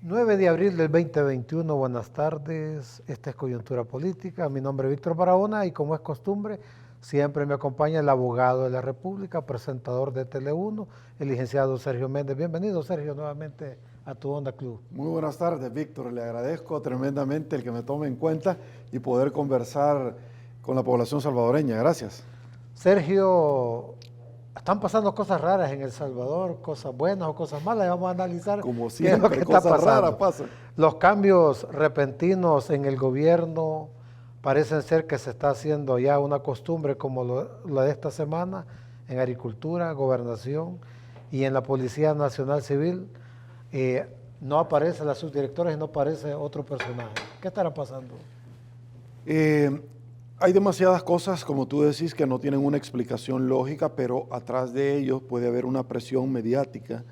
9 de abril del 2021, buenas tardes, esta es Coyuntura Política, mi nombre es Víctor Barahona y como es costumbre, siempre me acompaña el abogado de la República, presentador de Tele1, el licenciado Sergio Méndez. Bienvenido, Sergio, nuevamente a tu Onda Club. Muy buenas tardes, Víctor, le agradezco tremendamente el que me tome en cuenta y poder conversar con la población salvadoreña, gracias. Sergio, están pasando cosas raras en El Salvador, cosas buenas o cosas malas, y vamos a analizar Como qué es lo siempre, que está cosas raras pasando. pasan. Los cambios repentinos en el gobierno parecen ser que se está haciendo ya una costumbre como lo de esta semana en Agricultura, Gobernación y en la Policía Nacional Civil. No aparece la subdirectora y no aparece otro personaje. ¿Qué estará pasando? Hay demasiadas cosas, como tú decís, que no tienen una explicación lógica, pero atrás de ellos puede haber una presión mediática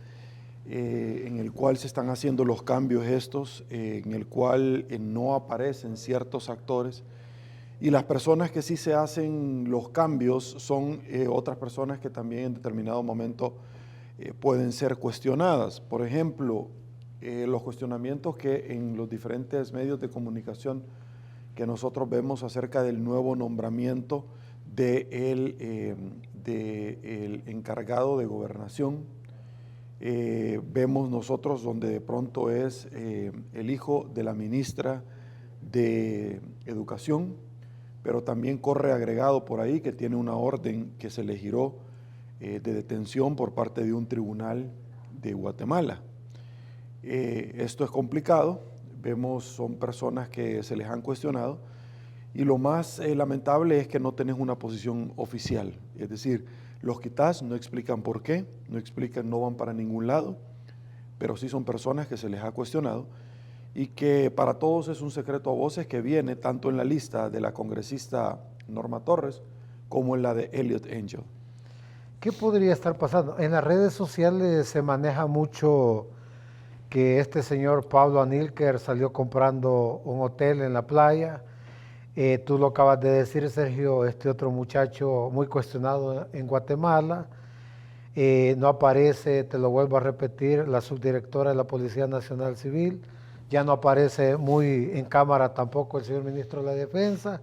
en el cual se están haciendo los cambios estos, en el cual no aparecen ciertos actores y las personas que sí se hacen los cambios son otras personas que también en determinado momento pueden ser cuestionadas. Por ejemplo, los cuestionamientos que en los diferentes medios de comunicación que nosotros vemos acerca del nuevo nombramiento del encargado de gobernación. Vemos nosotros donde de pronto es el hijo de la ministra de Educación, pero también corre agregado por ahí que tiene una orden que se le giró de detención por parte de un tribunal de Guatemala. Esto es complicado, vemos son personas que se les han cuestionado y lo más lamentable es que no tenés una posición oficial, es decir, los quitas, no explican por qué, no explican, no van para ningún lado, pero sí son personas que se les ha cuestionado y que para todos es un secreto a voces que viene tanto en la lista de la congresista Norma Torres como en la de Eliot Engel. ¿Qué podría estar pasando? En las redes sociales se maneja mucho que este señor Pablo Anilker salió comprando un hotel en la playa. Tú lo acabas de decir, Sergio, este otro muchacho muy cuestionado en Guatemala. No aparece, te lo vuelvo a repetir, la subdirectora de la Policía Nacional Civil. Ya no aparece muy en cámara tampoco el señor ministro de la Defensa.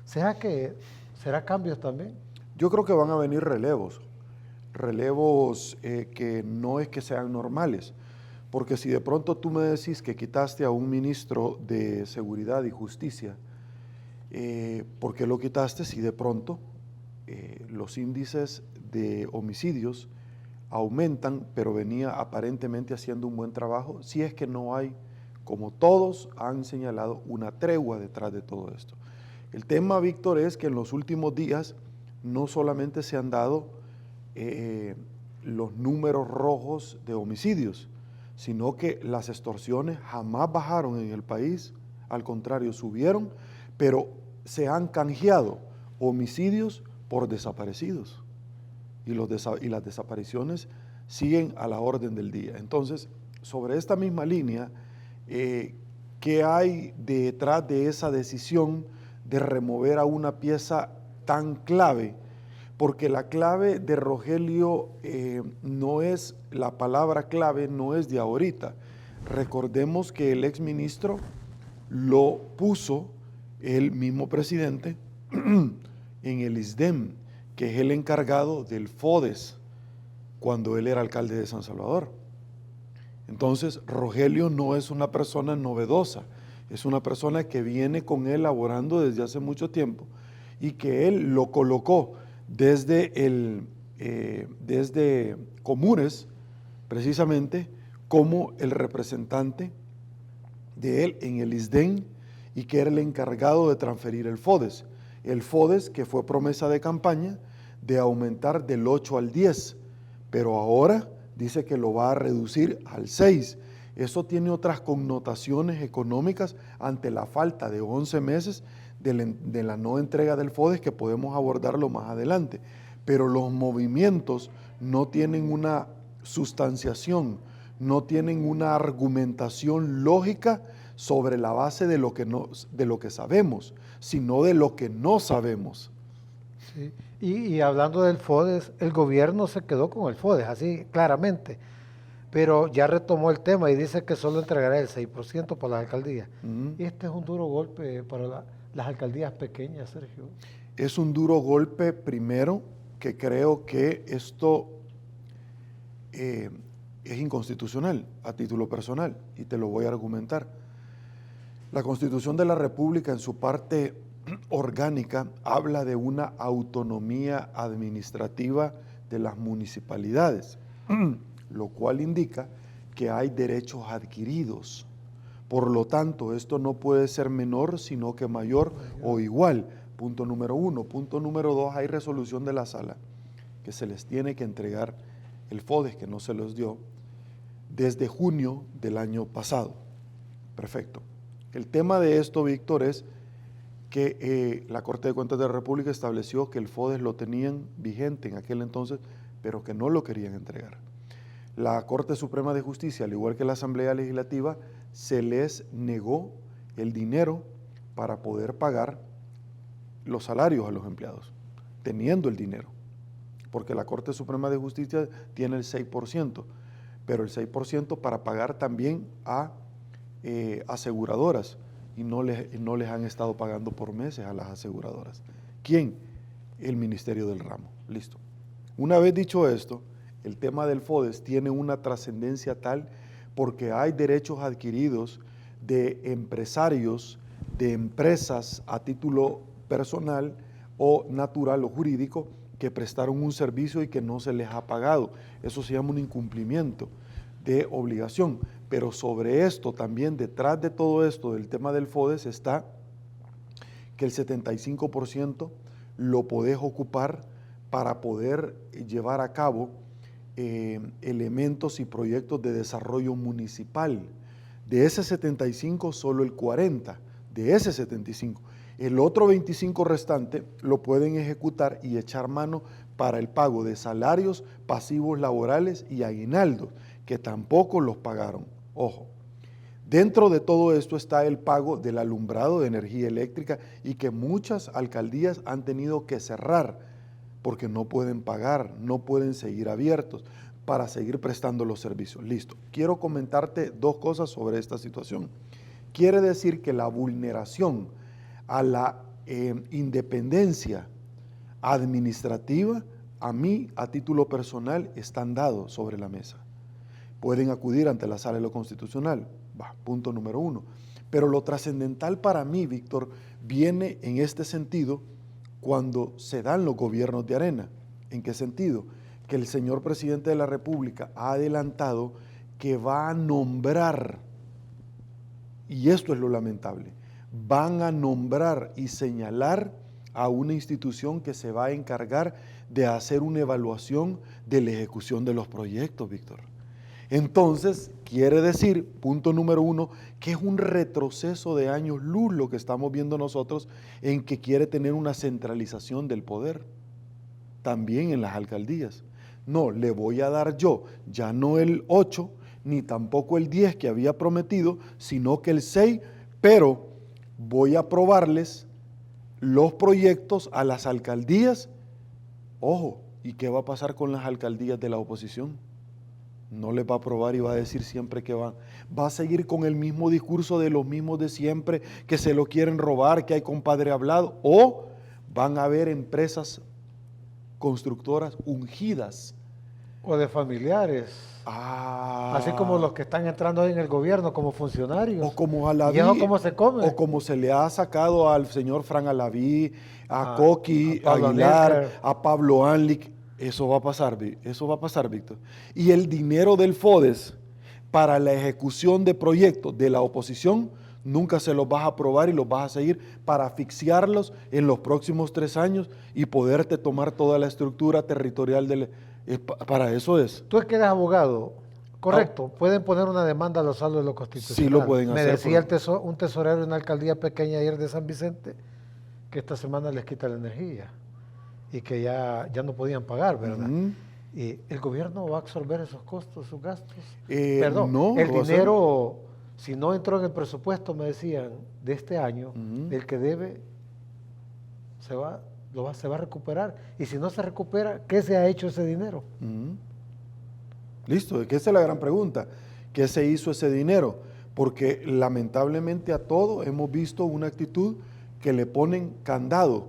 ¿Será cambios también? Yo creo que van a venir relevos que no es que sean normales, porque si de pronto tú me decís que quitaste a un ministro de Seguridad y Justicia, ¿por qué lo quitaste si de pronto los índices de homicidios aumentan, pero venía aparentemente haciendo un buen trabajo, si es que no hay, como todos han señalado, una tregua detrás de todo esto? El tema, Víctor, es que en los últimos días no solamente se han dado los números rojos de homicidios, sino que las extorsiones jamás bajaron en el país, al contrario, subieron, pero se han canjeado homicidios por desaparecidos y las desapariciones siguen a la orden del día. Entonces, sobre esta misma línea, ¿qué hay detrás de esa decisión de remover a una pieza tan clave? Porque la clave de Rogelio no es, la palabra clave no es de ahorita. Recordemos que el exministro lo puso el mismo presidente en el ISDEM, que es el encargado del FODES, cuando él era alcalde de San Salvador. Entonces, Rogelio no es una persona novedosa, es una persona que viene con él laborando desde hace mucho tiempo y que él lo colocó desde Comunes, precisamente, como el representante de él en el ISDEN y que era el encargado de transferir el FODES. El FODES que fue promesa de campaña de aumentar del 8 al 10, pero ahora dice que lo va a reducir al 6. Eso tiene otras connotaciones económicas ante la falta de 11 meses de la no entrega del FODES, que podemos abordarlo más adelante. Pero los movimientos no tienen una sustanciación, no tienen una argumentación lógica sobre la base de lo que sabemos, sino de lo que no sabemos. Sí. Y hablando del FODES, el gobierno se quedó con el FODES, así claramente. pero ya retomó el tema y dice que solo entregará el 6% para las alcaldías. Este es un duro golpe para las alcaldías pequeñas, Sergio. Es un duro golpe, primero, que creo que esto es inconstitucional a título personal, y te lo voy a argumentar. La Constitución de la República, en su parte orgánica, habla de una autonomía administrativa de las municipalidades, lo cual indica que hay derechos adquiridos. Por lo tanto, esto no puede ser menor, sino que mayor o igual. Punto número 1. Punto número 2, hay resolución de la sala que se les tiene que entregar el FODES, que no se los dio, desde junio del año pasado. Perfecto. El tema de esto, Víctor, es que la Corte de Cuentas de la República estableció que el FODES lo tenían vigente en aquel entonces, pero que no lo querían entregar. La Corte Suprema de Justicia, al igual que la Asamblea Legislativa, se les negó el dinero para poder pagar los salarios a los empleados, teniendo el dinero, porque la Corte Suprema de Justicia tiene el 6%, pero el 6% para pagar también a aseguradoras, y no les han estado pagando por meses a las aseguradoras. ¿Quién? El Ministerio del Ramo. Listo. Una vez dicho esto, el tema del FODES tiene una trascendencia tal porque hay derechos adquiridos de empresarios, de empresas a título personal o natural o jurídico que prestaron un servicio y que no se les ha pagado. Eso se llama un incumplimiento de obligación. Pero sobre esto también, detrás de todo esto del tema del FODES, está que el 75% lo podés ocupar para poder llevar a cabo elementos y proyectos de desarrollo municipal. De ese 75, solo el 40, de ese 75. El otro 25 restante lo pueden ejecutar y echar mano para el pago de salarios, pasivos laborales y aguinaldos, que tampoco los pagaron. Ojo, dentro de todo esto está el pago del alumbrado de energía eléctrica y que muchas alcaldías han tenido que cerrar porque no pueden pagar, no pueden seguir abiertos para seguir prestando los servicios. Listo. Quiero comentarte dos cosas sobre esta situación. Quiere decir que la vulneración a la independencia administrativa, a mí, a título personal, están dados sobre la mesa. Pueden acudir ante la Sala de lo Constitucional. Punto número 1. Pero lo trascendental para mí, Víctor, viene en este sentido cuando se dan los gobiernos de arena. ¿En qué sentido? Que el señor presidente de la República ha adelantado que va a nombrar, y esto es lo lamentable, van a nombrar y señalar a una institución que se va a encargar de hacer una evaluación de la ejecución de los proyectos, Víctor. Entonces, quiere decir, punto número 1, que es un retroceso de años luz lo que estamos viendo nosotros en que quiere tener una centralización del poder, también en las alcaldías. No, le voy a dar yo, ya no el 8, ni tampoco el 10 que había prometido, sino que el 6, pero voy a aprobarles los proyectos a las alcaldías. Ojo, ¿y qué va a pasar con las alcaldías de la oposición? No les va a aprobar y va a decir siempre que va a seguir con el mismo discurso de los mismos de siempre, que se lo quieren robar, que hay compadre hablado, o van a haber empresas constructoras ungidas. O de familiares. Así como los que están entrando hoy en el gobierno como funcionarios. O como Alaví. ¿Y eso cómo se come? O como se le ha sacado al señor Fran Alaví, a Coqui, a Aguilar, Anelker, a Pablo Anlic. Eso va a pasar, Víctor. Y el dinero del FODES para la ejecución de proyectos de la oposición, nunca se los vas a aprobar y los vas a seguir para asfixiarlos en los próximos 3 años y poderte tomar toda la estructura territorial para eso es. Tú es que eres abogado, correcto, pueden poner una demanda a los saldos de lo constitucional. Sí lo pueden hacer. Me decía un tesorero de una alcaldía pequeña ayer de San Vicente que esta semana les quita la energía y que ya no podían pagar, ¿verdad? Y el gobierno va a absorber esos costos, esos gastos. Perdón, no, el dinero, si no entró en el presupuesto, me decían, de este año, el que debe se va a recuperar. Y si no se recupera, ¿qué se ha hecho ese dinero? Listo, que esa es la gran pregunta. ¿Qué se hizo ese dinero? Porque lamentablemente a todo hemos visto una actitud que le ponen candado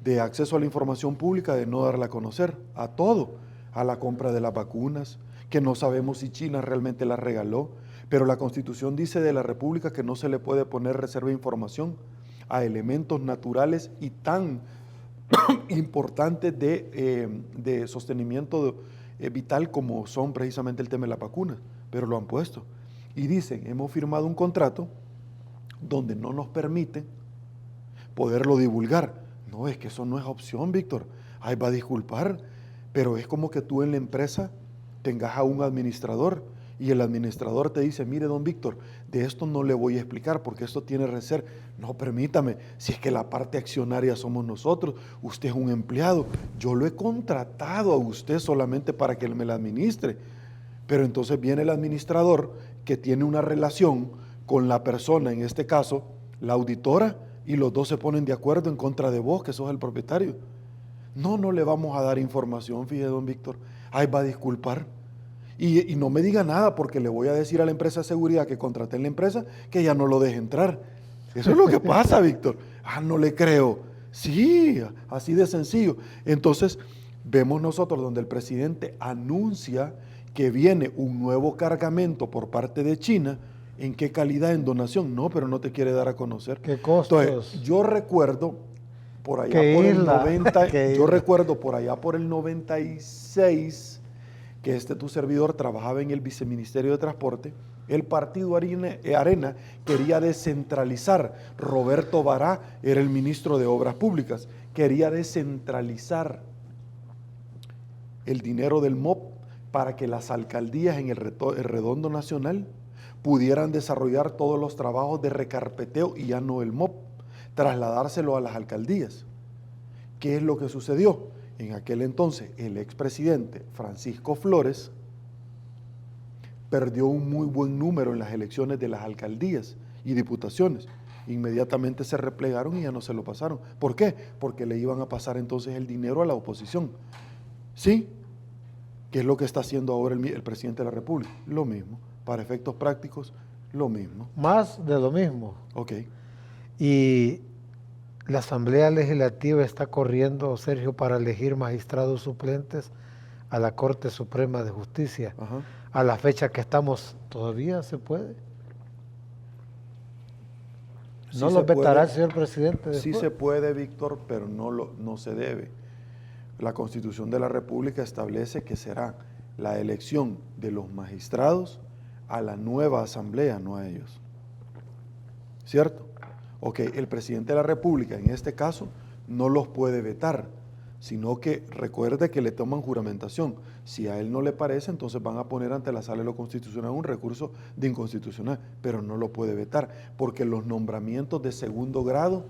de acceso a la información pública, de no darla a conocer, a todo, a la compra de las vacunas, que no sabemos si China realmente las regaló, pero la Constitución dice de la República que no se le puede poner reserva de información a elementos naturales y tan importantes de sostenimiento vital como son precisamente el tema de las vacunas, pero lo han puesto. Y dicen, hemos firmado un contrato donde no nos permiten poderlo divulgar. No, es que eso no es opción, Víctor. Ay, va a disculpar, pero es como que tú en la empresa tengas a un administrador y el administrador te dice, mire, don Víctor, de esto no le voy a explicar porque esto tiene reserva. No, permítame, si es que la parte accionaria somos nosotros, usted es un empleado, yo lo he contratado a usted solamente para que él me la administre. Pero entonces viene el administrador que tiene una relación con la persona, en este caso, la auditora, y los dos se ponen de acuerdo en contra de vos, que sos el propietario. No, no le vamos a dar información, fíjese, don Víctor. Ay, va a disculpar. Y no me diga nada porque le voy a decir a la empresa de seguridad que contraté en la empresa que ya no lo deje entrar. Eso es lo que pasa, Víctor. Ah, no le creo. Sí, así de sencillo. Entonces, vemos nosotros donde el presidente anuncia que viene un nuevo cargamento por parte de China. ¿En qué calidad? En donación. No, pero no te quiere dar a conocer. ¿Qué costos? Entonces, yo recuerdo por allá por el 90, yo recuerdo por allá por el 96 que tu servidor trabajaba en el Viceministerio de Transporte. El partido Arena quería descentralizar. Roberto Bará era el ministro de Obras Públicas. Quería descentralizar el dinero del MOP para que las alcaldías en el Redondo Nacional pudieran desarrollar todos los trabajos de recarpeteo y ya no el MOP, trasladárselo a las alcaldías. ¿Qué es lo que sucedió? En aquel entonces, el expresidente Francisco Flores perdió un muy buen número en las elecciones de las alcaldías y diputaciones. Inmediatamente se replegaron y ya no se lo pasaron. ¿Por qué? Porque le iban a pasar entonces el dinero a la oposición. ¿Sí? ¿Qué es lo que está haciendo ahora el presidente de la República? Lo mismo. Para efectos prácticos, lo mismo. Más de lo mismo. Ok. Y la Asamblea Legislativa está corriendo, Sergio, para elegir magistrados suplentes a la Corte Suprema de Justicia. Ajá. A la fecha que estamos, ¿todavía se puede? ¿No Sí lo vetará el puede, señor presidente después? Sí se puede, Víctor, pero no se debe. La Constitución de la República establece que será la elección de los magistrados a la nueva Asamblea, no a ellos. ¿Cierto? Ok, el presidente de la República en este caso no los puede vetar, sino que recuerde que le toman juramentación. Si a él no le parece, entonces van a poner ante la Sala de lo Constitucional un recurso de inconstitucional, pero no lo puede vetar, porque los nombramientos de segundo grado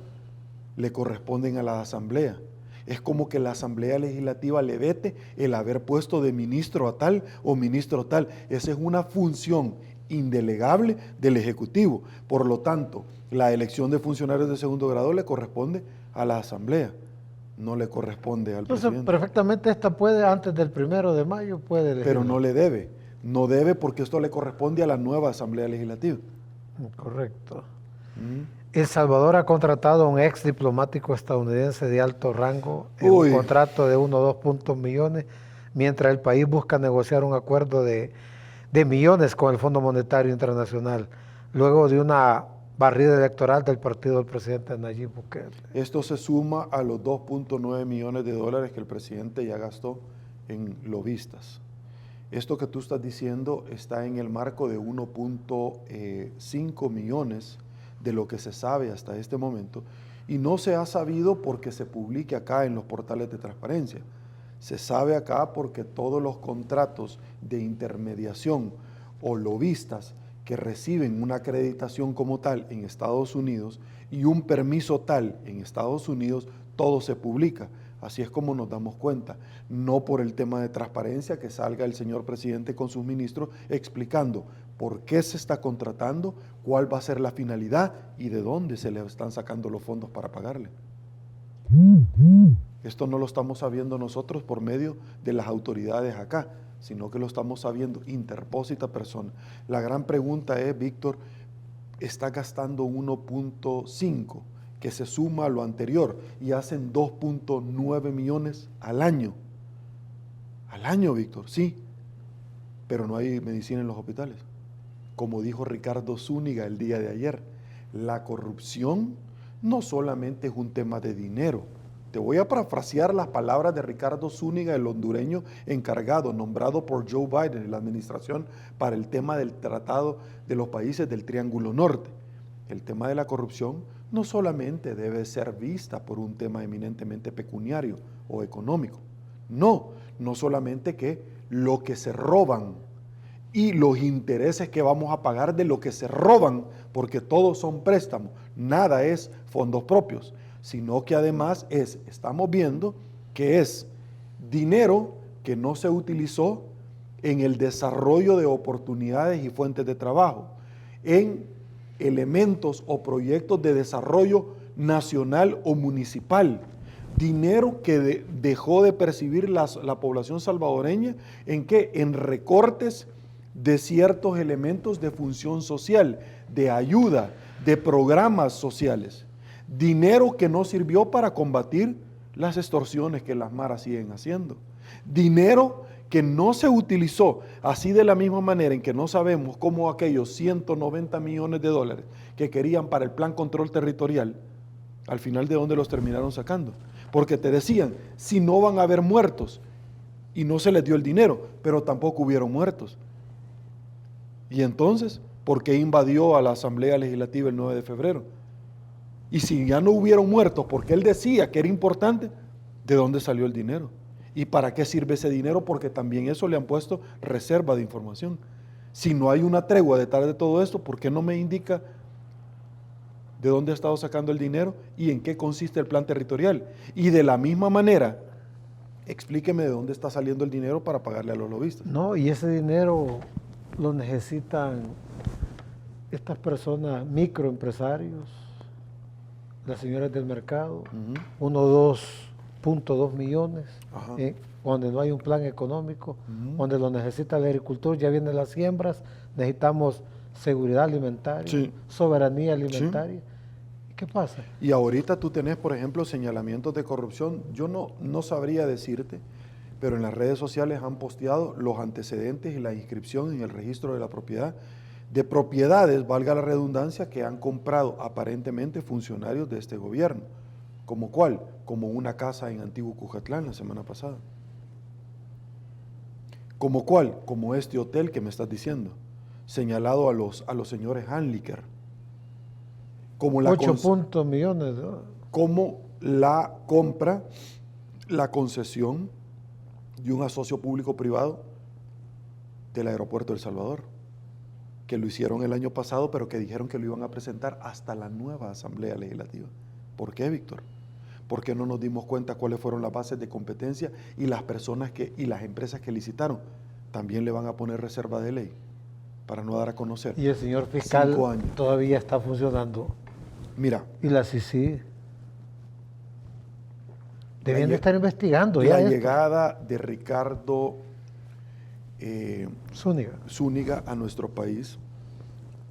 le corresponden a la Asamblea. Es como que la Asamblea Legislativa le vete el haber puesto de ministro a tal o ministro tal. Esa es una función indelegable del Ejecutivo. Por lo tanto, la elección de funcionarios de segundo grado le corresponde a la Asamblea, no le corresponde al presidente. Entonces, perfectamente esta puede, antes del 1 de mayo, puede elegir. Pero no le debe. No debe porque esto le corresponde a la nueva Asamblea Legislativa. Correcto. El Salvador ha contratado a un ex diplomático estadounidense de alto rango en un contrato de 1 o 2 millones, mientras el país busca negociar un acuerdo de millones con el Fondo Monetario Internacional, luego de una barrida electoral del partido del presidente Nayib Bukele. Esto se suma a los 2.9 millones de dólares que el presidente ya gastó en lobistas. Esto que tú estás diciendo está en el marco de 1.5 millones de lo que se sabe hasta este momento, y no se ha sabido porque se publique acá en los portales de transparencia. Se sabe acá porque todos los contratos de intermediación o lobistas que reciben una acreditación como tal en Estados Unidos y un permiso tal en Estados Unidos, todo se publica. Así es como nos damos cuenta, no por el tema de transparencia que salga el señor presidente con sus ministros explicando por qué se está contratando, cuál va a ser la finalidad y de dónde se le están sacando los fondos para pagarle. Esto no lo estamos sabiendo nosotros por medio de las autoridades acá, sino que lo estamos sabiendo interpósita persona. La gran pregunta es, Víctor, está gastando 1.5, que se suma a lo anterior, y hacen 2.9 millones al año. Al año, Víctor, sí, pero no hay medicina en los hospitales. Como dijo Ricardo Zúñiga el día de ayer, la corrupción no solamente es un tema de dinero. Te voy a parafrasear las palabras de Ricardo Zúñiga, el hondureño encargado, nombrado por Joe Biden en la administración para el tema del Tratado de los Países del Triángulo Norte. El tema de la corrupción no solamente debe ser vista por un tema eminentemente pecuniario o económico. No solamente que lo que se roban y los intereses que vamos a pagar de lo que se roban, porque todos son préstamos, nada es fondos propios, sino que además estamos viendo que es dinero que no se utilizó en el desarrollo de oportunidades y fuentes de trabajo, en elementos o proyectos de desarrollo nacional o municipal, dinero que dejó de percibir la población salvadoreña, ¿en qué? En recortes de ciertos elementos de función social, de ayuda, de programas sociales. Dinero que no sirvió para combatir las extorsiones que las maras siguen haciendo. Dinero que no se utilizó, así de la misma manera en que no sabemos cómo aquellos 190 millones de dólares que querían para el Plan Control Territorial, al final de dónde los terminaron sacando. Porque te decían, si no van a haber muertos, y no se les dio el dinero, pero tampoco hubieron muertos. Y entonces, ¿por qué invadió a la Asamblea Legislativa el 9 de febrero? Y si ya no hubieron muertos, porque él decía que era importante, ¿de dónde salió el dinero? ¿Y para qué sirve ese dinero? Porque también eso le han puesto reserva de información. Si no hay una tregua detrás de todo esto, ¿por qué no me indica de dónde ha estado sacando el dinero y en qué consiste el plan territorial? Y de la misma manera, explíqueme de dónde está saliendo el dinero para pagarle a los lobistas. No, y ese dinero lo necesitan estas personas, microempresarios, las señoras del mercado, 2.2 millones, donde no hay un plan económico, donde lo necesita el agricultor, ya vienen las siembras, necesitamos seguridad alimentaria, soberanía alimentaria. ¿Y qué pasa? Y ahorita tú tenés, por ejemplo, señalamientos de corrupción. Yo no sabría decirte, pero en las redes sociales han posteado los antecedentes y la inscripción en el registro de la propiedad de propiedades, valga la redundancia, que han comprado aparentemente funcionarios de este gobierno. ¿Como cuál? Como una casa en Antiguo Cujatlán la semana pasada. ¿Como cuál? Como este hotel que me estás diciendo, señalado a los señores Handlicker. Como 8 millones de dólares. Como la compra, la concesión de un asocio público-privado del aeropuerto de El Salvador, que lo hicieron el año pasado, pero que dijeron que lo iban a presentar hasta la nueva Asamblea Legislativa. ¿Por qué, Víctor? ¿Por qué no nos dimos cuenta cuáles fueron las bases de competencia y las personas y las empresas que licitaron? También le van a poner reserva de ley para no dar a conocer. Y el señor fiscal todavía está funcionando. Mira. Y la CICI deben de estar investigando. La llegada de Ricardo Zúñiga a nuestro país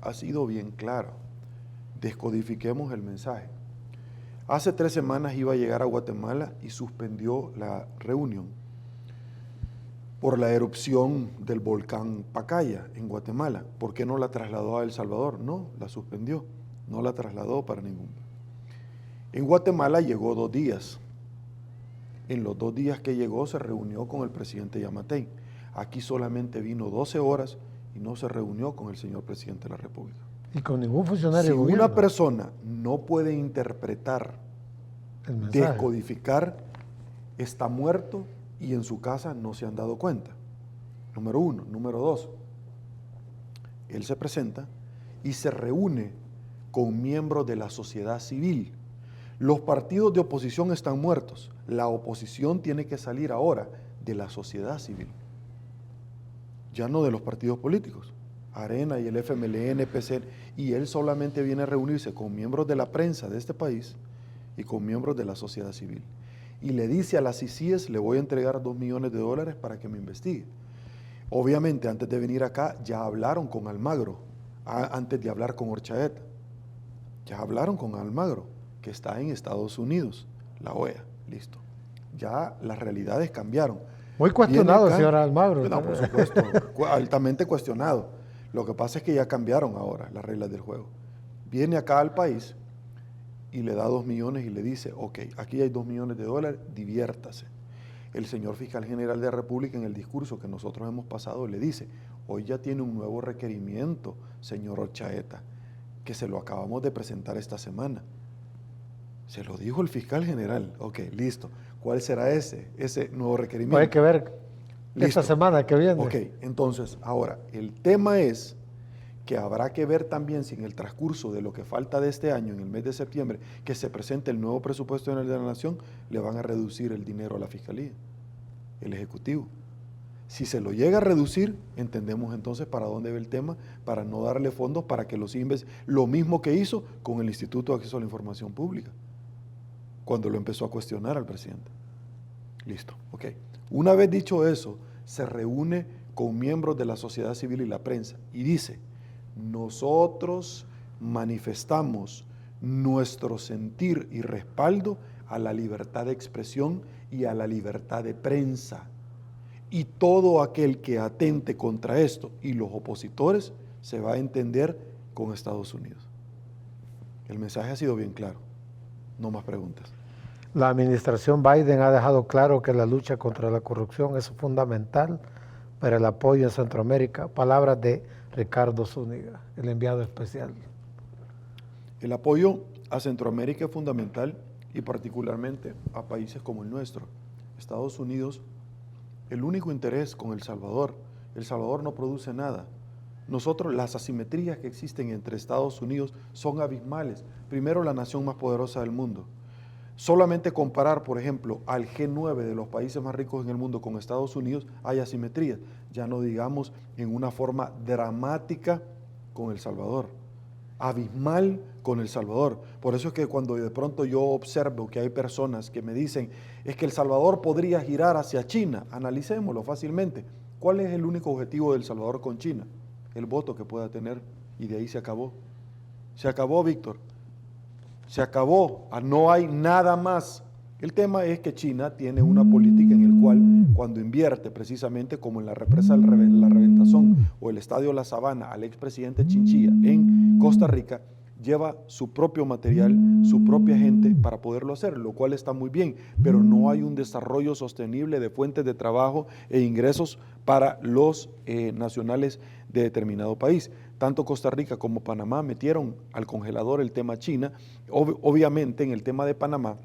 ha sido bien clara. Descodifiquemos el mensaje. Hace 3 semanas iba a llegar a Guatemala y suspendió la reunión por la erupción del volcán Pacaya en Guatemala. ¿Por qué no la trasladó a El Salvador? No, la suspendió, no la trasladó para ningún. En Guatemala llegó 2 días. En los 2 días que llegó se reunió con el presidente Yamatei. Aquí solamente vino 12 horas y no se reunió con el señor presidente de la República. Y con ningún funcionario. Si una persona no puede interpretar, descodificar, está muerto y en su casa no se han dado cuenta. Número 1. Número 2. Él se presenta y se reúne con miembros de la sociedad civil. Los partidos de oposición están muertos. La oposición tiene que salir ahora de la sociedad civil, ya no de los partidos políticos, Arena y el FMLN, PCN, y él solamente viene a reunirse con miembros de la prensa de este país y con miembros de la sociedad civil. Y le dice a las CICIES, le voy a entregar $2 millones para que me investigue. Obviamente, antes de venir acá, ya hablaron con Almagro, antes de hablar con Orchaeta. Ya hablaron con Almagro, que está en Estados Unidos, la OEA, listo. Ya las realidades cambiaron. Muy cuestionado el señor Almagro. No, por supuesto, altamente cuestionado. Lo que pasa es que ya cambiaron ahora las reglas del juego. Viene acá al país y le da 2 millones y le dice, ok, aquí hay 2 millones de dólares, diviértase. El señor fiscal general de la República, en el discurso que nosotros hemos pasado, le dice, hoy ya tiene un nuevo requerimiento, señor Orchaeta, que se lo acabamos de presentar esta semana. Se lo dijo el fiscal general. Ok, listo. ¿Cuál será ese nuevo requerimiento? Pues hay que ver esta semana que viene. Ok, entonces, ahora, el tema es que habrá que ver también si en el transcurso de lo que falta de este año, en el mes de septiembre, que se presente el nuevo presupuesto general de la Nación, le van a reducir el dinero a la Fiscalía, el Ejecutivo. Si se lo llega a reducir, entendemos entonces para dónde va el tema, para no darle fondos para que los lo mismo que hizo con el Instituto de Acceso a la Información Pública, cuando lo empezó a cuestionar al presidente. Listo, ok. Una vez dicho eso, se reúne con miembros de la sociedad civil y la prensa y dice, nosotros manifestamos nuestro sentir y respaldo a la libertad de expresión y a la libertad de prensa. Y todo aquel que atente contra esto y los opositores se va a entender con Estados Unidos. El mensaje ha sido bien claro. No más preguntas. La administración Biden ha dejado claro que la lucha contra la corrupción es fundamental para el apoyo en Centroamérica. Palabras de Ricardo Zúñiga, el enviado especial. El apoyo a Centroamérica es fundamental y particularmente a países como el nuestro. Estados Unidos, el único interés con El Salvador no produce nada. Nosotros, las asimetrías que existen entre Estados Unidos son abismales. Primero, la nación más poderosa del mundo. Solamente comparar, por ejemplo, al G9 de los países más ricos en el mundo con Estados Unidos, hay asimetrías, ya no digamos en una forma dramática con El Salvador, abismal con El Salvador. Por eso es que cuando de pronto yo observo que hay personas que me dicen, es que El Salvador podría girar hacia China, analicémoslo fácilmente. ¿Cuál es el único objetivo de El Salvador con China? El voto que pueda tener, y de ahí se acabó. Se acabó, Víctor. Se acabó, no hay nada más. El tema es que China tiene una política en el cual cuando invierte precisamente como en la represa La Reventazón o el estadio La Sabana al expresidente Chinchilla en Costa Rica, lleva su propio material, su propia gente para poderlo hacer, lo cual está muy bien, pero no hay un desarrollo sostenible de fuentes de trabajo e ingresos para los nacionales de determinado país. Tanto Costa Rica como Panamá metieron al congelador el tema China, obviamente en el tema de Panamá,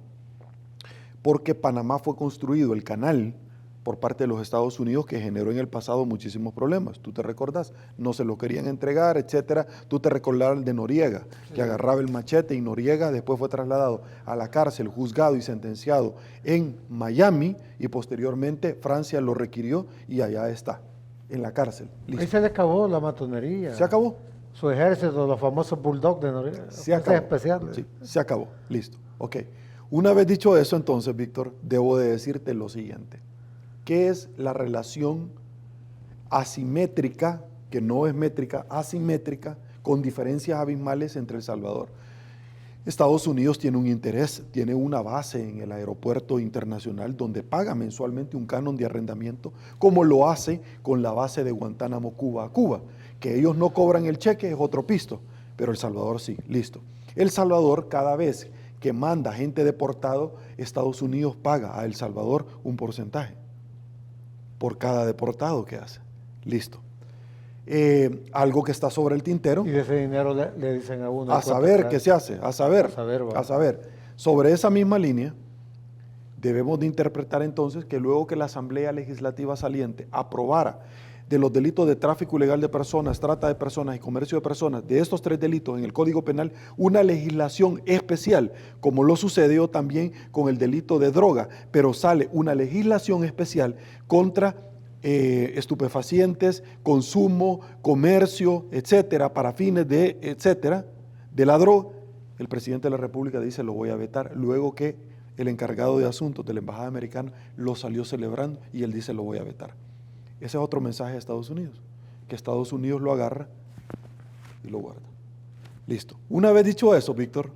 porque Panamá fue construido el canal por parte de los Estados Unidos que generó en el pasado muchísimos problemas. Tú te recordás, no se lo querían entregar, etcétera. Tú te recordás de Noriega, que agarraba el machete y Noriega después fue trasladado a la cárcel, juzgado y sentenciado en Miami y posteriormente Francia lo requirió y allá está, en la cárcel. Listo. Ahí se le acabó la matonería. Se acabó. Su ejército, los famosos bulldogs de Noriega. Se acabó. Especiales. Sí, se acabó. Listo. Ok. Una vez dicho eso, entonces, Víctor, debo de decirte lo siguiente. ¿Qué es la relación asimétrica, que no es métrica, asimétrica, con diferencias abismales entre El Salvador? Estados Unidos tiene un interés, tiene una base en el aeropuerto internacional donde paga mensualmente un canon de arrendamiento, como lo hace con la base de Guantánamo, Cuba, a Cuba. Que ellos no cobran el cheque es otro pisto, pero El Salvador sí, listo. El Salvador, cada vez que manda gente deportado, Estados Unidos paga a El Salvador un porcentaje por cada deportado que hace. Listo. Algo que está sobre el tintero. Y de ese dinero le dicen a uno. A saber qué se hace, a saber. Sobre esa misma línea, debemos de interpretar entonces que luego que la Asamblea Legislativa saliente aprobara de los delitos de tráfico ilegal de personas, trata de personas y comercio de personas, de estos 3 delitos en el Código Penal, una legislación especial, como lo sucedió también con el delito de droga, pero sale una legislación especial contra estupefacientes, consumo, comercio, etcétera, para fines de, etcétera, de la droga. El presidente de la República dice, lo voy a vetar, luego que el encargado de asuntos de la Embajada Americana lo salió celebrando y él dice, lo voy a vetar. Ese es otro mensaje de Estados Unidos, que Estados Unidos lo agarra y lo guarda. Listo. Una vez dicho eso, Víctor,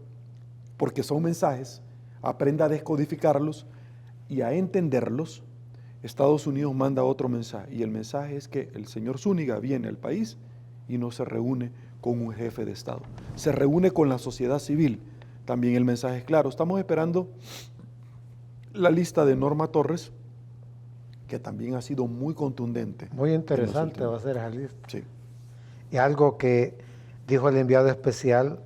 porque son mensajes, aprenda a descodificarlos y a entenderlos. Estados Unidos manda otro mensaje, y el mensaje es que el señor Zúñiga viene al país y no se reúne con un jefe de Estado, se reúne con la sociedad civil. También el mensaje es claro. Estamos esperando la lista de Norma Torres, que también ha sido muy contundente. Muy interesante va a ser esa lista. Sí. Y algo que dijo el enviado especial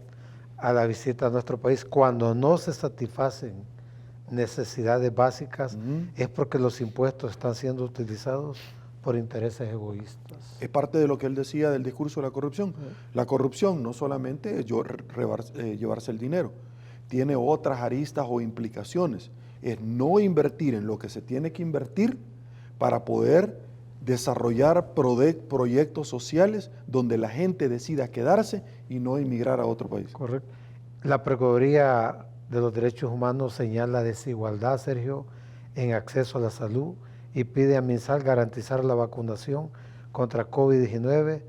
a la visita a nuestro país: cuando no se satisfacen necesidades básicas, es porque los impuestos están siendo utilizados por intereses egoístas. Es parte de lo que él decía del discurso de la corrupción. La corrupción no solamente es llevarse el dinero, tiene otras aristas o implicaciones. Es no invertir en lo que se tiene que invertir para poder desarrollar proyectos sociales donde la gente decida quedarse y no emigrar a otro país. Correcto. La Procuraduría de los Derechos Humanos señala desigualdad, Sergio, en acceso a la salud, y pide a MinSal garantizar la vacunación contra COVID-19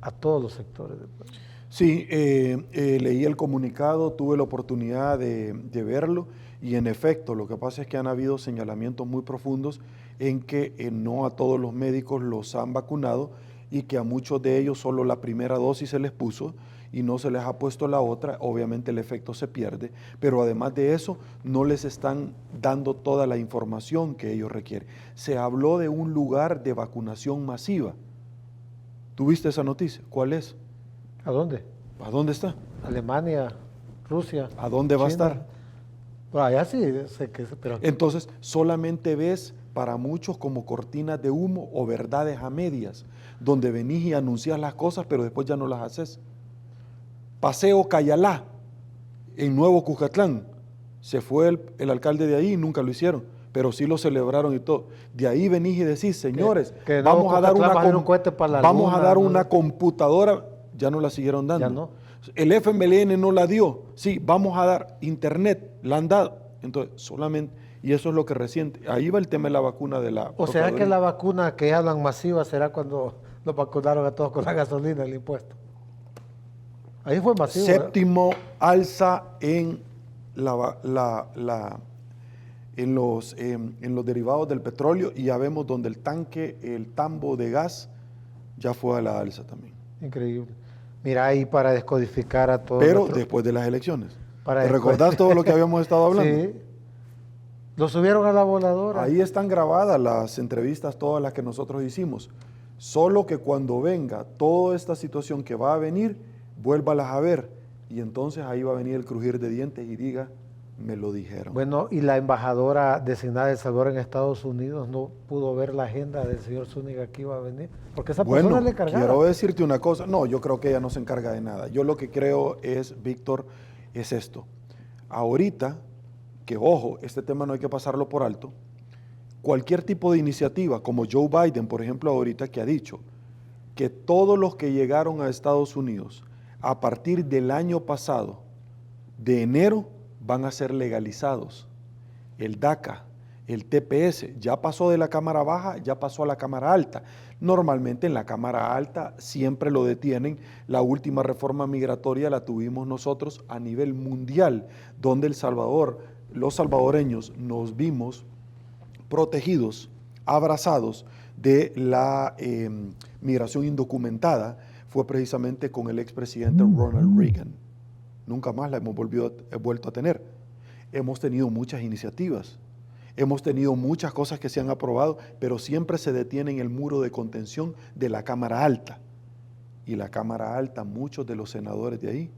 a todos los sectores del país. Sí, leí el comunicado, tuve la oportunidad de verlo, y en efecto, lo que pasa es que han habido señalamientos muy profundos en que no a todos los médicos los han vacunado, y que a muchos de ellos solo la primera dosis se les puso y no se les ha puesto la otra. Obviamente el efecto se pierde, pero además de eso no les están dando toda la información que ellos requieren. Se habló de un lugar de vacunación masiva. ¿Tuviste esa noticia? ¿Cuál es? ¿A dónde? ¿A dónde está? Alemania, Rusia. ¿A dónde va a estar? Bueno, allá sí, sé que, pero... Entonces, solamente ves para muchos como cortinas de humo o verdades a medias, donde venís y anuncias las cosas, pero después ya no las haces. Paseo Cayalá, en Nuevo Cuscatlán, se fue el alcalde de ahí y nunca lo hicieron, pero sí lo celebraron y todo. De ahí venís y decís: señores, que vamos a dar una luna, computadora, ya no la siguieron dando. Ya no. El FMLN no la dio, sí, vamos a dar internet, la han dado. Entonces, solamente, y eso es lo que reciente, ahí va el tema de la vacuna de la... ¿O será que la vacuna que hablan masiva será cuando los vacunaron a todos con la gasolina, el impuesto? Ahí fue masivo. Séptimo alza en en los derivados del petróleo, y ya vemos donde el tambo de gas ya fue a la alza también. Increíble. Mira, ahí para descodificar a todos. Pero después de las elecciones. ¿Te recordás todo lo que habíamos estado hablando? Sí. Lo subieron a la voladora. Ahí están grabadas las entrevistas, todas las que nosotros hicimos. Solo que cuando venga toda esta situación que va a venir, vuélvalas a ver, y entonces ahí va a venir el crujir de dientes y diga: me lo dijeron. Bueno, y la embajadora designada de El Salvador en Estados Unidos no pudo ver la agenda del señor Zúñiga que iba a venir, porque esa persona le encargaba. Quiero decirte una cosa. No, yo creo que ella no se encarga de nada. Yo lo que creo es, Víctor, es esto. Ahorita, que ojo, este tema no hay que pasarlo por alto, cualquier tipo de iniciativa, como Joe Biden, por ejemplo, ahorita, que ha dicho que todos los que llegaron a Estados Unidos a partir del año pasado, de enero, van a ser legalizados. El DACA, el TPS, ya pasó de la Cámara Baja, ya pasó a la Cámara Alta. Normalmente en la Cámara Alta siempre lo detienen. La última reforma migratoria la tuvimos nosotros a nivel mundial, donde El Salvador, los salvadoreños, nos vimos protegidos, abrazados de la migración indocumentada. Fue precisamente con el expresidente Ronald Reagan. Nunca más la hemos vuelto a tener. Hemos tenido muchas iniciativas, hemos tenido muchas cosas que se han aprobado, pero siempre se detiene en el muro de contención de la Cámara Alta. Y la Cámara Alta, muchos de los senadores de ahí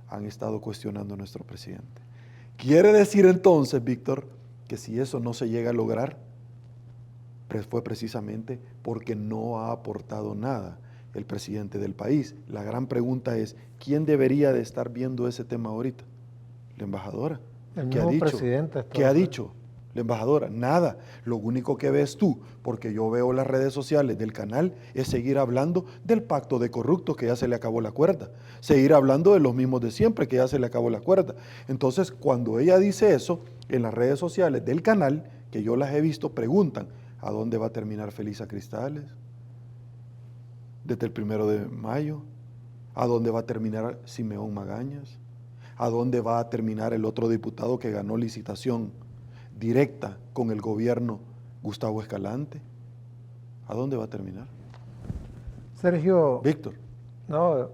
han estado cuestionando a nuestro presidente. Quiere decir entonces, Víctor, que si eso no se llega a lograr, fue precisamente porque no ha aportado nada el presidente del país. La gran pregunta es: ¿quién debería de estar viendo ese tema ahorita? La embajadora. ¿Qué ha dicho? Presidente, ¿Qué ha dicho la embajadora? Nada. Lo único que ves tú, porque yo veo las redes sociales del canal, es seguir hablando del pacto de corruptos, que ya se le acabó la cuerda. Seguir hablando de los mismos de siempre, que ya se le acabó la cuerda. Entonces, cuando ella dice eso, en las redes sociales del canal, que yo las he visto, preguntan: ¿a dónde va a terminar Felisa Cristales? desde el 1 de mayo. ¿A dónde va a terminar Simeón Magañas? ¿A dónde va a terminar el otro diputado que ganó licitación directa con el gobierno, Gustavo Escalante? ¿A dónde va a terminar? Sergio, Víctor. no,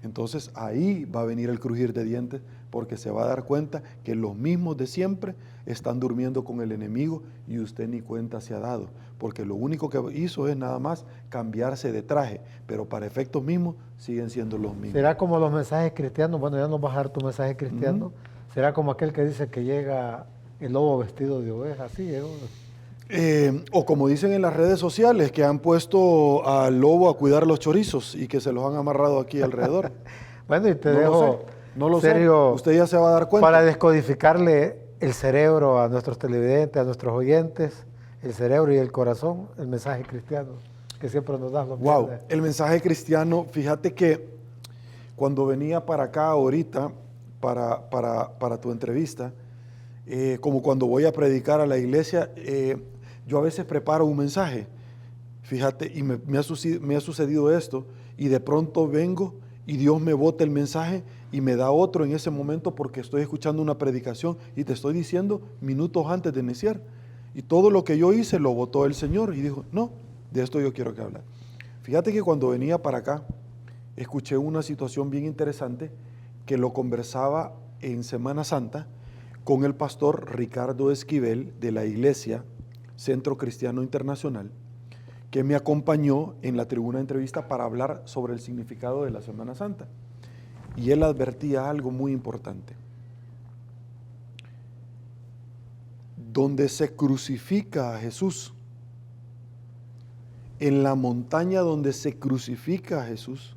Entonces ahí va a venir el crujir de dientes, porque se va a dar cuenta que los mismos de siempre están durmiendo con el enemigo y usted ni cuenta se ha dado, porque lo único que hizo es nada más cambiarse de traje, pero para efectos mismos siguen siendo los mismos. será como los mensajes cristianos. Bueno, ya nos vas a dar tu mensaje cristiano. Será como aquel que dice que llega el lobo vestido de oveja, así llegó. O como dicen en las redes sociales, que han puesto al lobo a cuidar los chorizos y que se los han amarrado aquí alrededor. Bueno, y te No lo dejo, sé, no lo sé. Sergio, Usted ya se va a dar cuenta. para descodificarle el cerebro a nuestros televidentes, a nuestros oyentes, el cerebro y el corazón, el mensaje cristiano que siempre nos das los Wow, viernes. el mensaje cristiano, fíjate que cuando venía para acá ahorita, para tu entrevista, como cuando voy a predicar a la iglesia, yo a veces preparo un mensaje, fíjate, y me ha sucedido esto, y de pronto vengo y Dios me bota el mensaje y me da otro en ese momento porque estoy escuchando una predicación y te estoy diciendo minutos antes de iniciar. Y todo lo que yo hice lo botó el Señor y dijo, no, de esto yo quiero que hable. Fíjate que cuando venía para acá, escuché una situación bien interesante que lo conversaba en Semana Santa con el pastor Ricardo Esquivel de la iglesia Centro Cristiano Internacional, que me acompañó en la tribuna de entrevista para hablar sobre el significado de la Semana Santa. Y él advertía algo muy importante. Donde se crucifica a Jesús, en la montaña donde se crucifica a Jesús,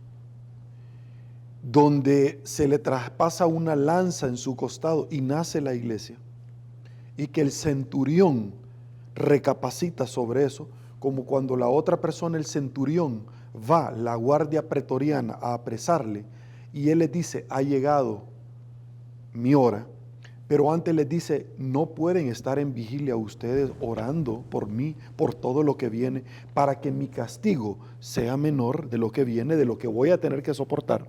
donde se le traspasa una lanza en su costado y nace la iglesia, y que el centurión recapacita sobre eso, como cuando la otra persona, el centurión, va, la guardia pretoriana, a apresarle, y él les dice, ha llegado mi hora, pero antes les dice, no pueden estar en vigilia ustedes orando por mí, por todo lo que viene, para que mi castigo sea menor de lo que viene, de lo que voy a tener que soportar,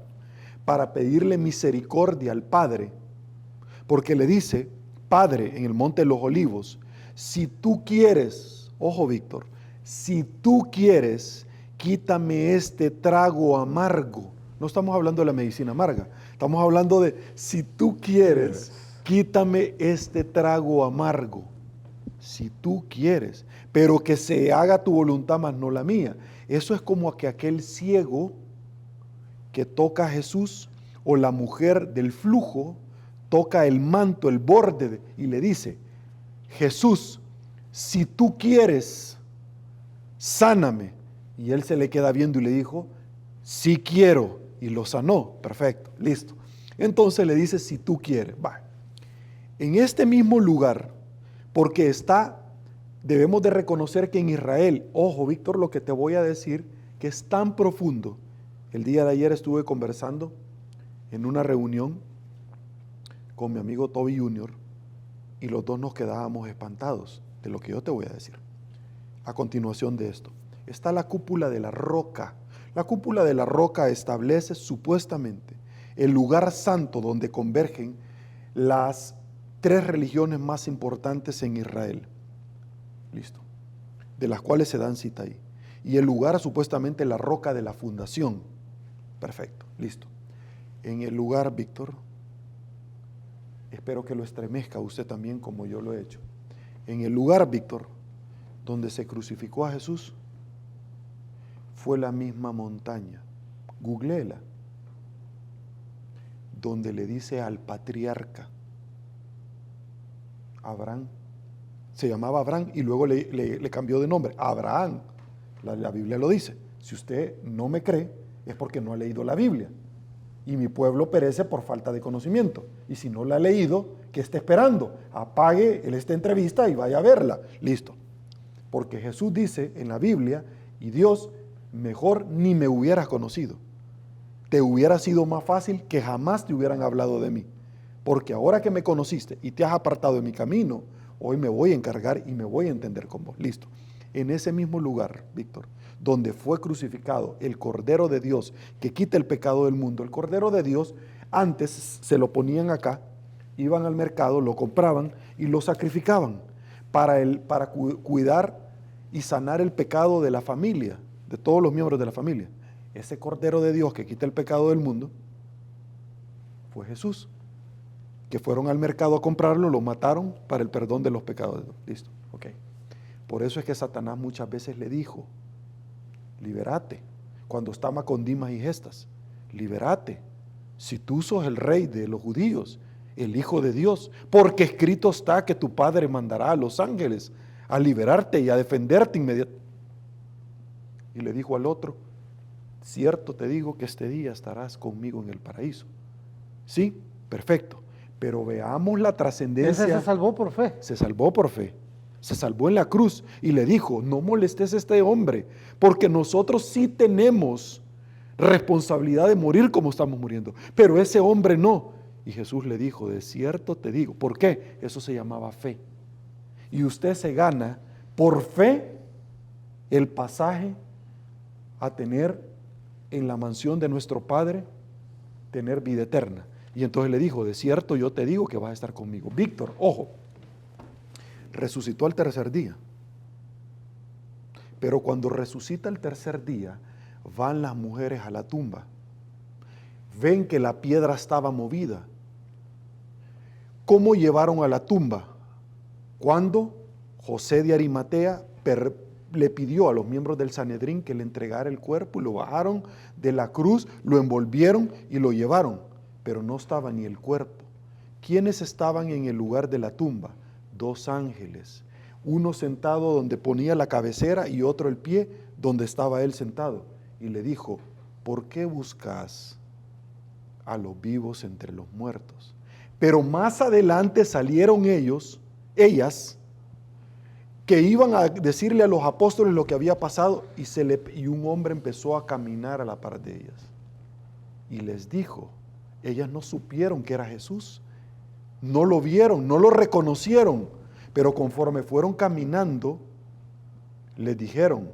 para pedirle misericordia al Padre, porque le dice, Padre, en el Monte de los Olivos, si tú quieres, ojo Víctor, si tú quieres, quítame este trago amargo. No estamos hablando de la medicina amarga, estamos hablando de, si tú quieres, quítame este trago amargo. Si tú quieres, pero que se haga tu voluntad más no la mía. Eso es como que aquel ciego que toca a Jesús, o la mujer del flujo toca el manto, el borde, y le dice, Jesús, si tú quieres, sáname. Y él se le queda viendo y le dijo, sí quiero, y lo sanó. Perfecto, listo. Entonces le dice, si tú quieres, va. En este mismo lugar, porque debemos de reconocer que en Israel, ojo Víctor, lo que te voy a decir, que es tan profundo. El día de ayer estuve conversando en una reunión con mi amigo Toby Jr. y los dos nos quedábamos espantados de lo que yo te voy a decir. A continuación de esto, está la cúpula de la roca. La cúpula de la roca establece supuestamente el lugar santo donde convergen las 3 religiones más importantes en Israel. Listo. De las cuales se dan cita ahí. Y el lugar supuestamente la roca de la fundación. Perfecto, listo. En el lugar, Víctor, espero que lo estremezca usted también como yo lo he hecho. En el lugar, Víctor, donde se crucificó a Jesús, fue la misma montaña, googleela, donde le dice al patriarca Abraham, se llamaba Abraham y luego le cambió de nombre, Abraham, la Biblia lo dice. Si usted no me cree, es porque no ha leído la Biblia. Y mi pueblo perece por falta de conocimiento. Y si no la ha leído, ¿qué está esperando? Apague esta entrevista y vaya a verla. Listo. Porque Jesús dice en la Biblia, y Dios, mejor ni me hubieras conocido. Te hubiera sido más fácil que jamás te hubieran hablado de mí. Porque ahora que me conociste y te has apartado de mi camino, hoy me voy a encargar y me voy a entender con vos. Listo. En ese mismo lugar, Víctor, donde fue crucificado el Cordero de Dios que quita el pecado del mundo. El Cordero de Dios antes se lo ponían acá, iban al mercado, lo compraban y lo sacrificaban para cuidar y sanar el pecado de la familia, de todos los miembros de la familia. Ese Cordero de Dios que quita el pecado del mundo fue Jesús, que fueron al mercado a comprarlo, lo mataron para el perdón de los pecados. Listo, ok. Por eso es que Satanás muchas veces le dijo, libérate, cuando estaba con Dimas y Gestas, libérate, si tú sos el rey de los judíos, el Hijo de Dios, porque escrito está que tu Padre mandará a los ángeles a liberarte y a defenderte inmediatamente. Y le dijo al otro, cierto te digo que este día estarás conmigo en el paraíso. Sí, perfecto, pero veamos la trascendencia. Ese se salvó por fe. Se salvó por fe, se salvó en la cruz y le dijo, no molestes a este hombre, porque nosotros sí tenemos responsabilidad de morir como estamos muriendo, pero ese hombre no. Y Jesús le dijo, de cierto te digo, ¿por qué? Eso se llamaba fe. Y usted se gana por fe el pasaje a tener en la mansión de nuestro Padre, tener vida eterna. Y entonces le dijo, de cierto yo te digo que vas a estar conmigo. Víctor, ojo, resucitó al tercer día. Pero cuando resucita el tercer día, van las mujeres a la tumba. Ven que la piedra estaba movida. ¿Cómo llevaron a la tumba? Cuando José de Arimatea le pidió a los miembros del Sanedrín que le entregara el cuerpo y lo bajaron de la cruz, lo envolvieron y lo llevaron, pero no estaba ni el cuerpo. ¿Quiénes estaban en el lugar de la tumba? 2 ángeles, uno sentado donde ponía la cabecera y otro el pie donde estaba él sentado. Y le dijo, ¿por qué buscas a los vivos entre los muertos? Pero más adelante salieron ellas, que iban a decirle a los apóstoles lo que había pasado, y un hombre empezó a caminar a la par de ellas. Y les dijo, ellas no supieron que era Jesús, no lo vieron, no lo reconocieron, pero conforme fueron caminando, les dijeron,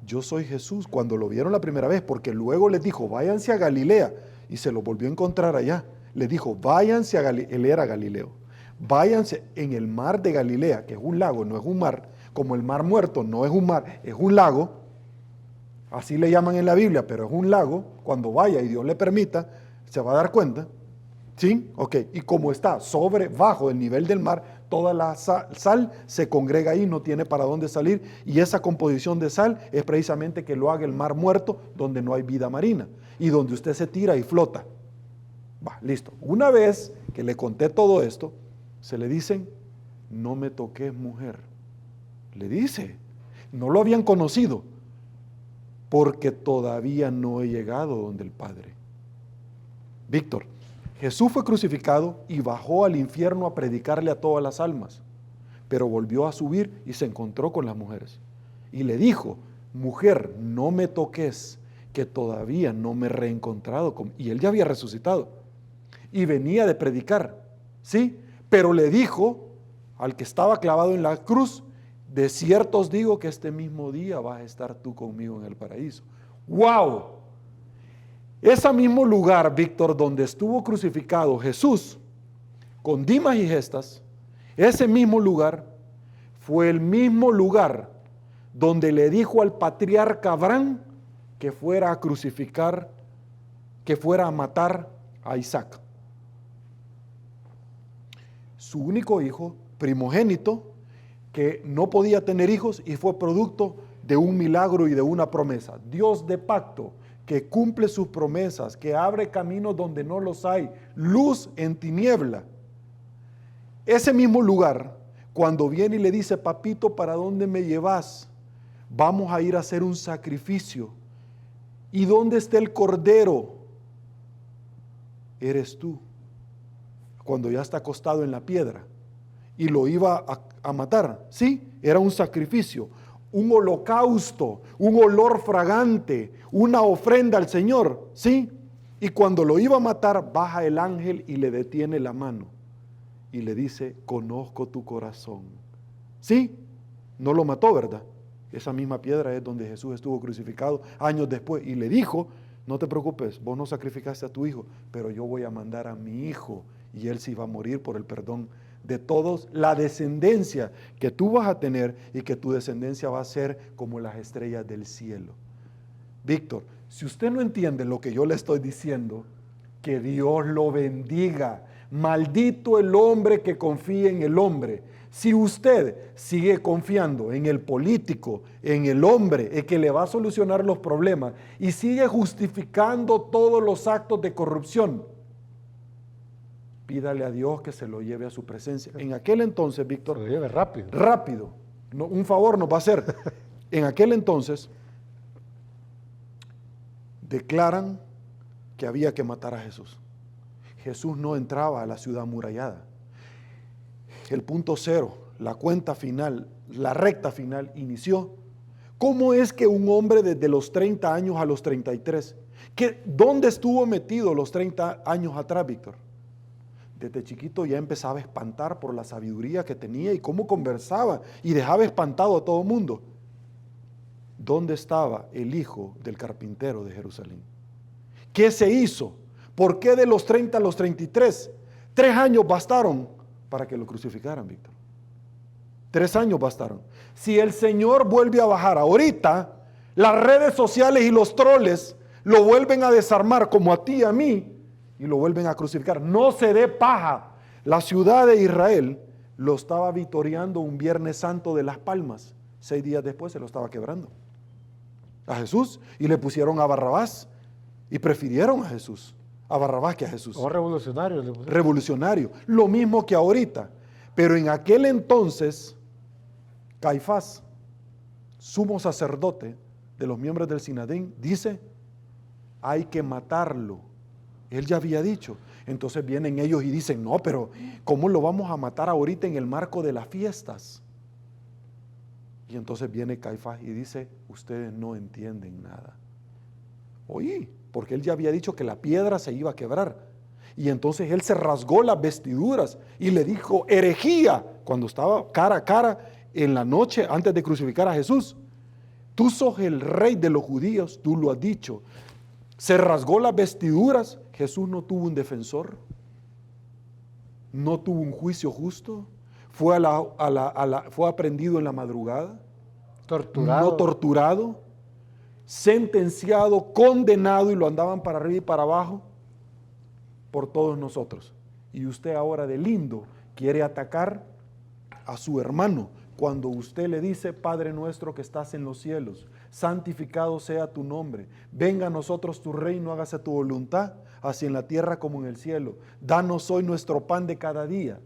yo soy Jesús, cuando lo vieron la primera vez, porque luego les dijo, váyanse a Galilea, y se lo volvió a encontrar allá. Les dijo, váyanse a Galilea, él era Galileo, váyanse en el mar de Galilea, que es un lago, no es un mar, como el mar muerto no es un mar, es un lago, así le llaman en la Biblia, pero es un lago. Cuando vaya y Dios le permita, se va a dar cuenta, ¿sí? Ok, y como está bajo el nivel del mar, toda la sal se congrega ahí, no tiene para dónde salir, y esa composición de sal es precisamente que lo haga el mar muerto, donde no hay vida marina, y donde usted se tira y flota. Va, listo. Una vez que le conté todo esto, se le dicen, no me toques, mujer. Le dice, no lo habían conocido, porque todavía no he llegado donde el Padre. Víctor, Jesús fue crucificado y bajó al infierno a predicarle a todas las almas, pero volvió a subir y se encontró con las mujeres. Y le dijo, mujer, no me toques, que todavía no me he reencontrado con... Y él ya había resucitado y venía de predicar, ¿sí? Pero le dijo al que estaba clavado en la cruz, de cierto os digo que este mismo día vas a estar tú conmigo en el paraíso. ¡Wow! Ese mismo lugar, Víctor, donde estuvo crucificado Jesús con Dimas y Gestas, ese mismo lugar fue el mismo lugar donde le dijo al patriarca Abraham que fuera a crucificar, que fuera a matar a Isaac, su único hijo, primogénito, que no podía tener hijos y fue producto de un milagro y de una promesa. Dios de pacto, que cumple sus promesas, que abre caminos donde no los hay, luz en tiniebla. Ese mismo lugar, cuando viene y le dice, papito, ¿para dónde me llevas? Vamos a ir a hacer un sacrificio. ¿Y dónde está el cordero? Eres tú. Cuando ya está acostado en la piedra y lo iba a matar, ¿sí? Era un sacrificio, un holocausto, un olor fragante, una ofrenda al Señor, ¿sí? Y cuando lo iba a matar, baja el ángel y le detiene la mano y le dice, conozco tu corazón, ¿sí? No lo mató, ¿verdad? Esa misma piedra es donde Jesús estuvo crucificado años después y le dijo, no te preocupes, vos no sacrificaste a tu hijo, pero yo voy a mandar a mi hijo y él sí va a morir por el perdón de todos, la descendencia que tú vas a tener y que tu descendencia va a ser como las estrellas del cielo. Víctor, si usted no entiende lo que yo le estoy diciendo, que Dios lo bendiga. Maldito el hombre que confíe en el hombre. Si usted sigue confiando en el político, en el hombre, el que le va a solucionar los problemas y sigue justificando todos los actos de corrupción, pídale a Dios que se lo lleve a su presencia. En aquel entonces, Víctor, Se lo lleve rápido. rápido, no, un favor nos va a hacer. En aquel entonces, declaran que había que matar a Jesús. Jesús no entraba a la ciudad amurallada. El punto cero, la cuenta final, la recta final inició. ¿Cómo es que un hombre desde los 30 años a los 33, ¿dónde estuvo metido los 30 años atrás, Víctor? Desde chiquito ya empezaba a espantar por la sabiduría que tenía y cómo conversaba y dejaba espantado a todo el mundo. ¿Dónde estaba el hijo del carpintero de Jerusalén? ¿Qué se hizo? ¿Por qué de los 30 a los 33? 3 años bastaron para que lo crucificaran, Víctor. 3 años bastaron. Si el Señor vuelve a bajar ahorita, las redes sociales y los troles lo vuelven a desarmar como a ti y a mí y lo vuelven a crucificar. No se dé paja. La ciudad de Israel lo estaba vitoreando un Viernes Santo de Las Palmas. 6 días después se lo estaba quebrando a Jesús y le pusieron a Barrabás y prefirieron a Jesús, a Barrabás que a Jesús. O revolucionario. Revolucionario, lo mismo que ahorita. Pero en aquel entonces, Caifás, sumo sacerdote de los miembros del Sinedrín, dice, hay que matarlo. Él ya había dicho. Entonces vienen ellos y dicen, no, pero ¿cómo lo vamos a matar ahorita en el marco de las fiestas? Y entonces viene Caifás y dice, ustedes no entienden nada. Oí, porque él ya había dicho que la piedra se iba a quebrar. Y entonces él se rasgó las vestiduras y le dijo, herejía, cuando estaba cara a cara en la noche antes de crucificar a Jesús. Tú sos el rey de los judíos, tú lo has dicho. Se rasgó las vestiduras. Jesús no tuvo un defensor, no tuvo un juicio justo, fue aprendido en la madrugada, Torturado. no torturado, sentenciado, condenado y lo andaban para arriba y para abajo por todos nosotros. Y usted ahora de lindo quiere atacar a su hermano cuando usted le dice, Padre nuestro que estás en los cielos, santificado sea tu nombre, venga a nosotros tu reino, hágase tu voluntad, así en la tierra como en el cielo. Danos hoy nuestro pan de cada día.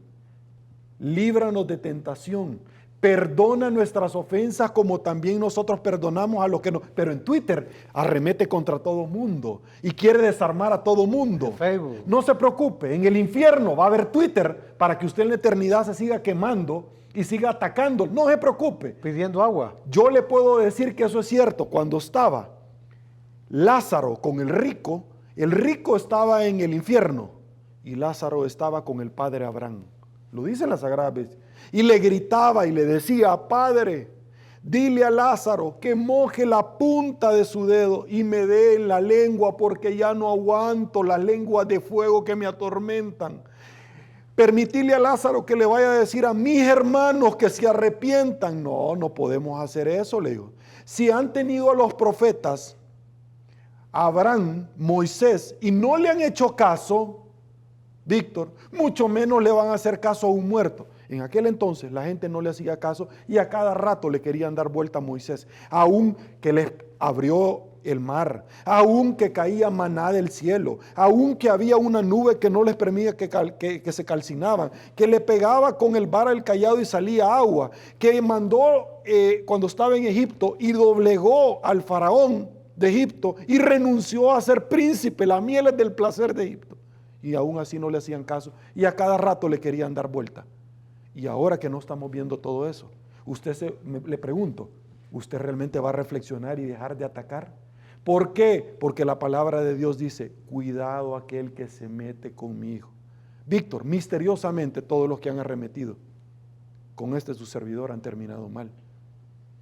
Líbranos de tentación. Perdona nuestras ofensas como también nosotros perdonamos a los que nos... Pero en Twitter arremete contra todo mundo y quiere desarmar a todo mundo. En Facebook. No se preocupe, en el infierno va a haber Twitter para que usted en la eternidad se siga quemando y siga atacando. No se preocupe. Pidiendo agua. Yo le puedo decir que eso es cierto. Cuando estaba Lázaro con el rico estaba en el infierno y Lázaro estaba con el padre Abraham. Lo dice la Sagrada Bestia. Y le gritaba y le decía, Padre, dile a Lázaro que moje la punta de su dedo y me dé en la lengua porque ya no aguanto las lenguas de fuego que me atormentan. Permitirle a Lázaro que le vaya a decir a mis hermanos que se arrepientan. No, no podemos hacer eso, le digo. Si han tenido a los profetas, Abraham, Moisés, y no le han hecho caso, Víctor, mucho menos le van a hacer caso a un muerto. En aquel entonces la gente no le hacía caso y a cada rato le querían dar vuelta a Moisés, aún que les abrió el mar, aún que caía maná del cielo, aún que había una nube que no les permitía que se calcinaban, que le pegaba con el vara el cayado y salía agua, que mandó cuando estaba en Egipto y doblegó al faraón de Egipto y renunció a ser príncipe, la miel es del placer de Egipto. Y aún así no le hacían caso y a cada rato le querían dar vuelta. Y ahora que no estamos viendo todo eso, le pregunto, ¿usted realmente va a reflexionar y dejar de atacar? ¿Por qué? Porque la palabra de Dios dice, cuidado aquel que se mete con mi hijo. Víctor, misteriosamente todos los que han arremetido con su servidor han terminado mal.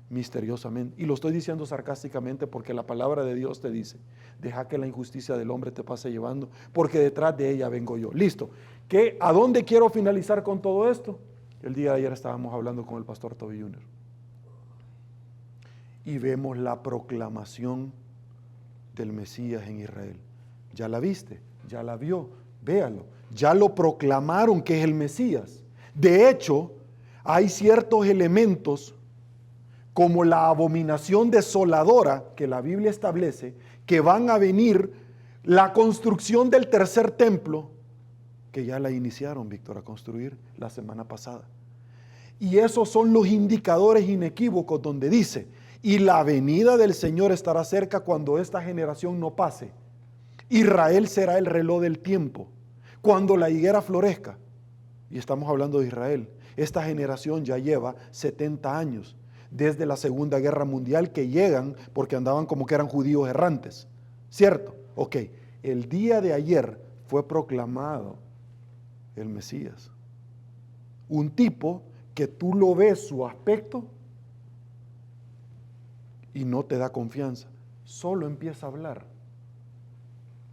misteriosamente. Y lo estoy diciendo sarcásticamente porque la palabra de Dios te dice, deja que la injusticia del hombre te pase llevando, porque detrás de ella vengo yo. Listo. ¿A dónde quiero finalizar con todo esto? El día de ayer estábamos hablando con el pastor Toby Jr. y vemos la proclamación del Mesías en Israel. ¿Ya la viste? ¿Ya la vio? Véalo. Ya lo proclamaron que es el Mesías. De hecho, hay ciertos elementos como la abominación desoladora que la Biblia establece, que van a venir, la construcción del tercer templo, que ya la iniciaron, Víctor, a construir la semana pasada. Y esos son los indicadores inequívocos donde dice, y la venida del Señor estará cerca cuando esta generación no pase. Israel será el reloj del tiempo, cuando la higuera florezca. Y estamos hablando de Israel. Esta generación ya lleva 70 años, desde la Segunda Guerra Mundial, que llegan porque andaban como que eran judíos errantes. ¿Cierto? Ok, el día de ayer fue proclamado el Mesías. Un tipo que tú lo ves su aspecto y no te da confianza. Solo empieza a hablar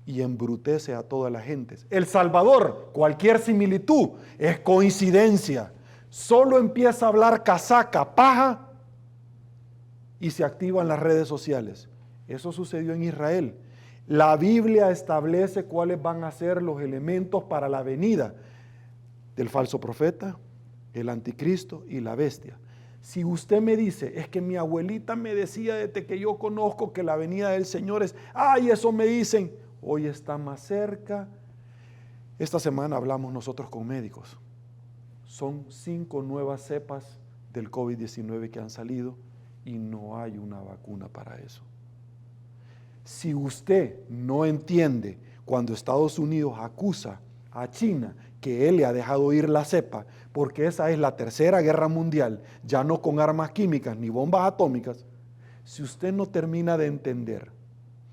y embrutece a toda la gente. El Salvador, cualquier similitud es coincidencia. Solo empieza a hablar casaca, paja, y se activan las redes sociales. Eso sucedió en Israel. La Biblia establece cuáles van a ser los elementos para la venida del falso profeta, el anticristo y la bestia. Si usted me dice, es que mi abuelita me decía desde que yo conozco que la venida del Señor es, ay, eso me dicen, hoy está más cerca. Esta semana hablamos nosotros con médicos. Son 5 nuevas cepas del COVID-19 que han salido y no hay una vacuna para eso. Si usted no entiende cuando Estados Unidos acusa a China que él le ha dejado ir la cepa, porque esa es la tercera guerra mundial, ya no con armas químicas ni bombas atómicas, si usted no termina de entender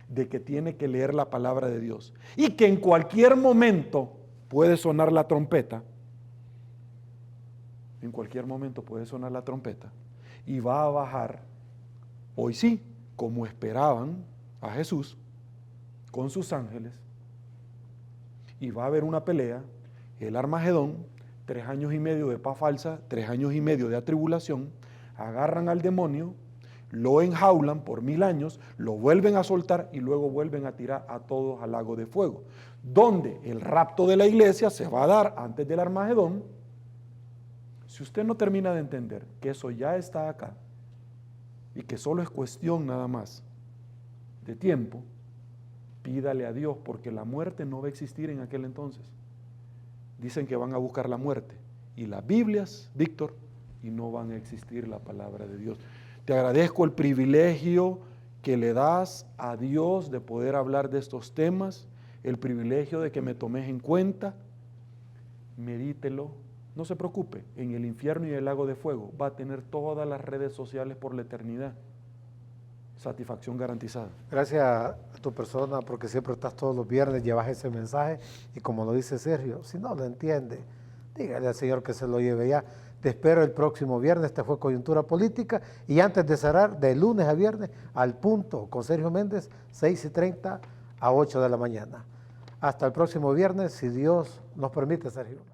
de que tiene que leer la palabra de Dios y que en cualquier momento puede sonar la trompeta, en cualquier momento puede sonar la trompeta y va a bajar, hoy sí, como esperaban a Jesús, con sus ángeles, y va a haber una pelea, el Armagedón, 3 años y medio de paz falsa, 3 años y medio de atribulación, agarran al demonio, lo enjaulan por 1000 años, lo vuelven a soltar y luego vuelven a tirar a todos al lago de fuego, donde el rapto de la iglesia se va a dar antes del Armagedón. Si usted no termina de entender que eso ya está acá y que solo es cuestión nada más de tiempo, pídale a Dios, porque la muerte no va a existir en aquel entonces. Dicen que van a buscar la muerte y las Biblias, Víctor, y no van a existir la palabra de Dios. Te agradezco el privilegio que le das a Dios de poder hablar de estos temas, el privilegio de que me tomes en cuenta. Medítelo. No se preocupe, en el infierno y el lago de fuego va a tener todas las redes sociales por la eternidad. Satisfacción garantizada. Gracias a tu persona, porque siempre estás todos los viernes, llevas ese mensaje, y como lo dice Sergio, si no lo entiende, dígale al Señor que se lo lleve ya. Te espero el próximo viernes. Esta fue Coyuntura Política, y antes de cerrar, de lunes a viernes, al punto, con Sergio Méndez, 6:30 a 8 de la mañana. Hasta el próximo viernes, si Dios nos permite, Sergio.